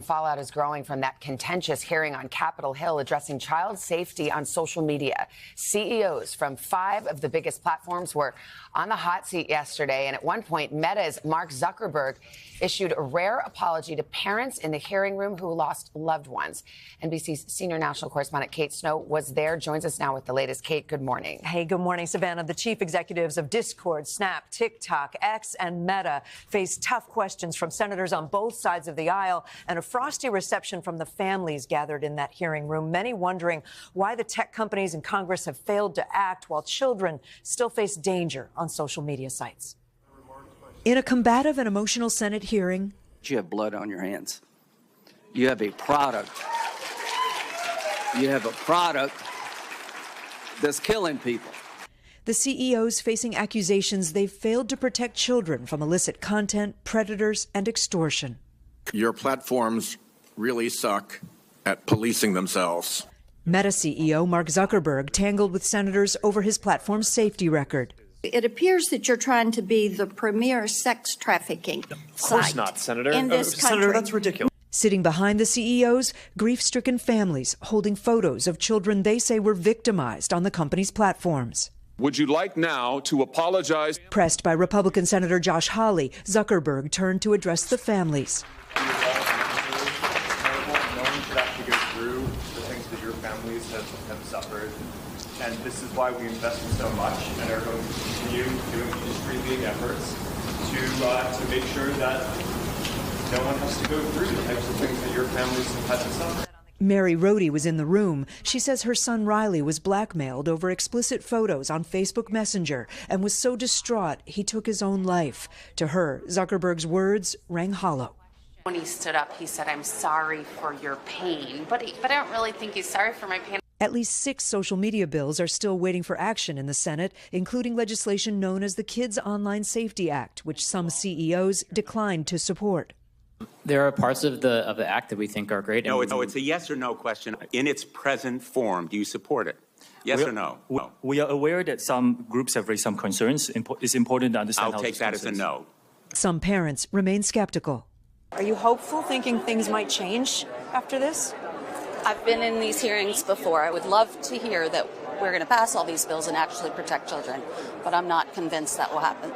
Fallout is growing from that contentious hearing on Capitol Hill addressing child safety on social media. CEOs from 5 of the biggest platforms were on the hot seat yesterday, and at one point, Meta's Mark Zuckerberg issued a rare apology to parents in the hearing room who lost loved ones. NBC's senior national correspondent Kate Snow was there, joins us now with the latest. Kate, good morning. Hey, good morning, Savannah. The chief executives of Discord, Snap, TikTok, X, and Meta face tough questions from senators on both sides of the aisle and a frosty reception from the families gathered in that hearing room, many wondering why the tech companies in Congress have failed to act while children still face danger on social media sites. In a combative and emotional Senate hearing, you have blood on your hands. You have a product. You have a product that's killing people. The CEOs facing accusations they've failed to protect children from illicit content, predators, and extortion. Your platforms really suck at policing themselves. Meta CEO Mark Zuckerberg tangled with senators over his platform's safety record. It appears that you're trying to be the premier sex trafficking site. Of course not, Senator. In this country. Senator, that's ridiculous. Sitting behind the CEOs, grief-stricken families holding photos of children they say were victimized on the company's platforms. Would you like now to apologize? Pressed by Republican Senator Josh Hawley, Zuckerberg turned to address the families. Knowing to actually go through the things that your families have suffered. And this is why we invested so much and are going to continue doing industry-leading efforts to make sure that no one has to go through the types of things that your families have had to suffer. Mary Rohde was in the room. She says her son Riley was blackmailed over explicit photos on Facebook Messenger and was so distraught he took his own life. To her, Zuckerberg's words rang hollow. When he stood up, he said, "I'm sorry for your pain," but I don't really think he's sorry for my pain. At least 6 social media bills are still waiting for action in the Senate, including legislation known as the Kids Online Safety Act, which some CEOs declined to support. There are parts of the act that we think are great. No, it's a yes or no question. In its present form, do you support it? Yes or no? We are aware that some groups have raised some concerns. It's important to understand I'll take that as a no. Some parents remain skeptical. Are you hopeful, thinking things might change after this? I've been in these hearings before. I would love to hear that we're going to pass all these bills and actually protect children, but I'm not convinced that will happen.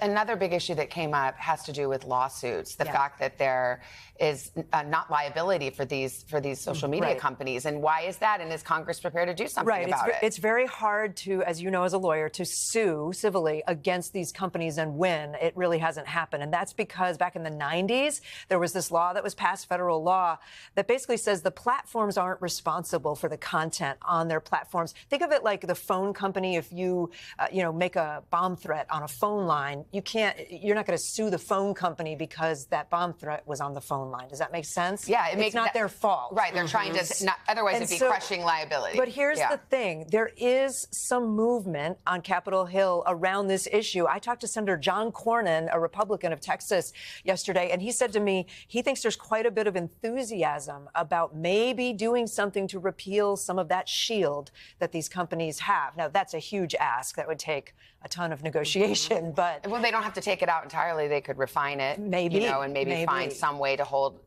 Another big issue that came up has to do with lawsuits. The fact that there is not liability for these social media companies. And why is that? And is Congress prepared to do something about it? It's very hard to, as you know, as a lawyer, to sue civilly against these companies and win. It really hasn't happened. And that's because back in the 90s, there was this law that was passed, federal law, that basically says the platforms aren't responsible for the content on their platforms. Think of it like the phone company. If you, make a bomb threat on a phone line, you're not going to sue the phone company because that bomb threat was on the phone line. Does that make sense? Yeah, it's not their fault. Right, they're trying to, otherwise it'd be crushing liability. But here's the thing. There is some movement on Capitol Hill around this issue. I talked to Senator John Cornyn, a Republican of Texas, yesterday, and he said to me he thinks there's quite a bit of enthusiasm about maybe doing something to repeal some of that shield that these companies have. Now, that's a huge ask. That would take a ton of negotiation, but... Well, they don't have to take it out entirely. They could refine it, maybe, and maybe find some way to hold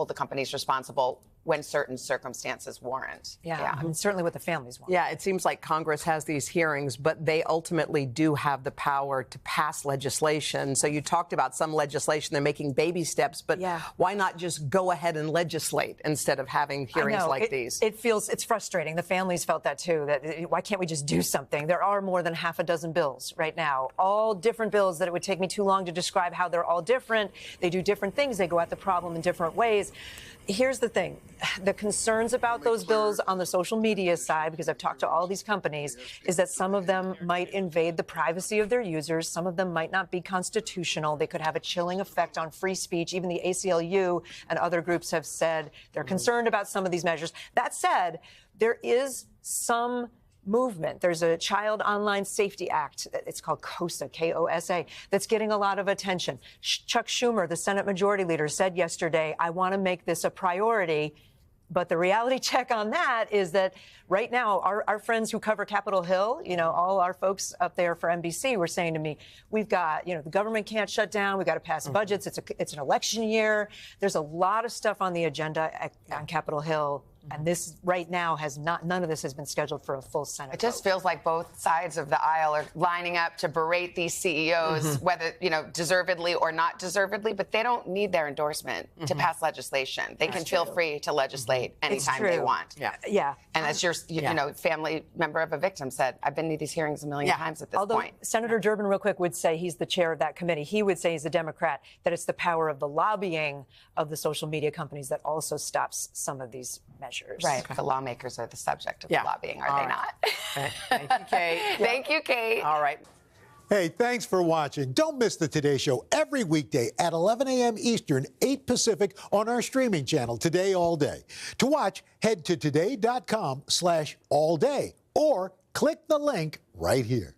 the companies responsible when certain circumstances warrant. Yeah. I mean, certainly what the families want. Yeah, it seems like Congress has these hearings, but they ultimately do have the power to pass legislation. So you talked about some legislation, they're making baby steps, but why not just go ahead and legislate instead of having hearings like these? It's frustrating. The families felt that too, that why can't we just do something? There are more than half a dozen bills right now, all different bills that it would take me too long to describe how they're all different. They do different things. They go at the problem in different ways. Here's the thing. The concerns about those bills on the social media side, because I've talked to all these companies, is that some of them might invade the privacy of their users. Some of them might not be constitutional. They could have a chilling effect on free speech. Even the ACLU and other groups have said they're concerned about some of these measures. That said, there is some movement. There's a Child Online Safety Act. It's called KOSA, K-O-S-A, that's getting a lot of attention. Chuck Schumer, the Senate Majority Leader, said yesterday, I want to make this a priority. But the reality check on that is that right now, our friends who cover Capitol Hill, all our folks up there for NBC were saying to me, we've got, the government can't shut down. We've got to pass budgets. It's an election year. There's a lot of stuff on the agenda on Capitol Hill. And this right now none of this has been scheduled for a full Senate. It just feels like both sides of the aisle are lining up to berate these CEOs, whether, deservedly or not deservedly, but they don't need their endorsement to pass legislation. They can feel free to legislate anytime they want. Yeah. And as your, family member of a victim said, I've been to these hearings a million times at this point. Senator Durbin, real quick, would say he's the chair of that committee. He would say, he's a Democrat, that it's the power of the lobbying of the social media companies that also stops some of these measures. Right. The lawmakers are the subject of the lobbying, are they not? Thank you, Kate. Thank you, Kate. All right. Hey, thanks for watching. Don't miss the Today Show every weekday at 11 a.m. Eastern, 8 Pacific on our streaming channel, Today All Day. To watch, head to today.com/allday or click the link right here.